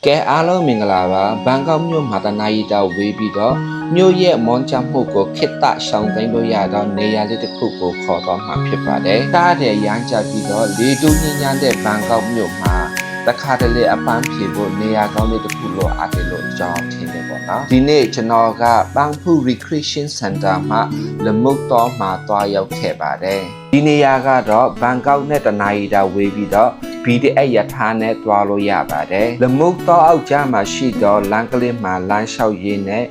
ကဲအားလုံးမင်္ဂလာပါဘန်ကောက်မြို့မှာတနာရီတာဝေးပြီးတော့မြို့ရဲ့မွန်ချမှုကိုခိတ္တရှောင်သိမ်းလို့ရတော့နေရာလေးတစ်ခုကိုခေါ်တော့မှာဖြစ်ပါတယ်တားတဲ့ရမ်းကြပြီးတော့လေတူးညဉ့်ညမ်းတဲ့ဘန်ကောက်မြို့မှာတခါတလေအပန်းဖြေဖို့နေရာကောင်းလေးတစ်ခုလို့အားတယ်လို့ကြောင်းထင်တယ်ပေါ့နော်ဒီနေ့ကျွန်တော်ကဘန်ဖူ Recreation Center မှာလမုတ်တော်မှာတွားရောက်ခဲ့ပါတယ်ဒီနေရာကတော့ဘန်ကောက်နဲ့တနာရီတာဝေးပြီးတော့BTS ရထားနဲ့တွားလို့ရပါတယ်။လမုတ်တော့အောက်ကျမှာရှိတော့လမ်းကလေးမှာလမ်းလျှောက်ရင်းနဲ့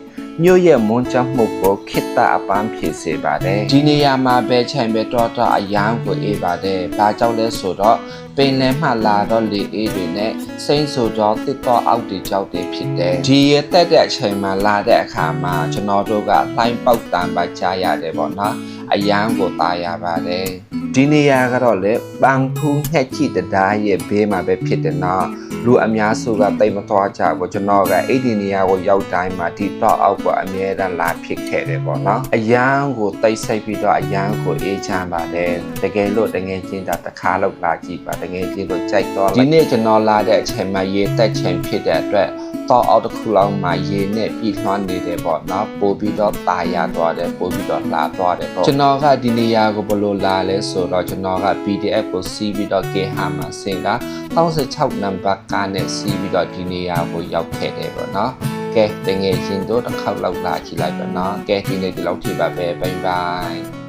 မြို့ရဲ့မွန်ချမှုကိုခိတ္တအပန်းဖြေစေပါတယ်။ဒီနေရာမှာပဲချိန်ပဲတော့အရန်ကိုအေးပါတယ်။ဘာကြောင့်လဲဆိုတော့ပင်လယ်မှလာတော့လေအေးတွေနဲ့စိမ့်ဆိုတော့တစ်တော့အောက်တွေကြောက်တွေဖြစ်တယ်။ဒီရတက်တဲ့အချိန်မှာလာတဲ့အခါမှာကျွန်တော်တို့ကလှိုင်းပေါက်တန်ပါကြားရတယ်ပေါ့နော်။အရန်ကိုตายရပါတယ်။ဒီနေရာကတော့လေဘန်ဖူးငှက်ကြည့်တရားရဲ့ဘေးမှာပဲဖြစ်တယ်နော်လူအများစုကတိတ်မသွားကြဘူးကျွန်တော်ကအဲ့ဒီနေရာကိုရောက်တိုင်းမှာဒီတော့အောက်ကအမြဲတမ်းလာဖြစ်ခဲ့တယ်ပေါ့နော်အရန်ကိုတိတ်ဆိတ်ပြီးတော့အရန်ကိုအေးချမ်းပါတယ်တကယ်လို့တကယ်ချင်းတာတစ်ခါလောက်လာကြည့်ပါတကယ်ချင်းလို့ကြိုက်တော့ဒီနေ့ကျွန်တော်လာတဲ့အချိန်မှာရေတက်ချိန်ဖြစ်တဲ့အတွက်တော့အောက်တစ်ခုလောက်မှာရေနဲ့ပြီးလွှမ်းနေတယ်ပေါ့နော်ပို့ပြီးတော့ตายရသွားတယ်ပို့ပြီးတော့လာသွားတယ်ပေါ့ကျွန်တော်ကဒီနေရာကိုဘယ်လိုလာလဲဆိုတော့ကျွန်တော်က PDF ကိုစီးပြီးတော့ကေဟာမှာစင်က36နံပါတ်ကားနဲ့စီးပြီးတော့ဒီနေရာကိုရောက်ခဲ့တယ်ပေါ့နော်ကဲတငယ်ချင်းတို့တစ်ခေါက်လောက်လာကြည့်လိုက်ပါနော်ကဲဒီနေ့ဒီလောက်ထိပါပဲဘိုင်ဘိုင်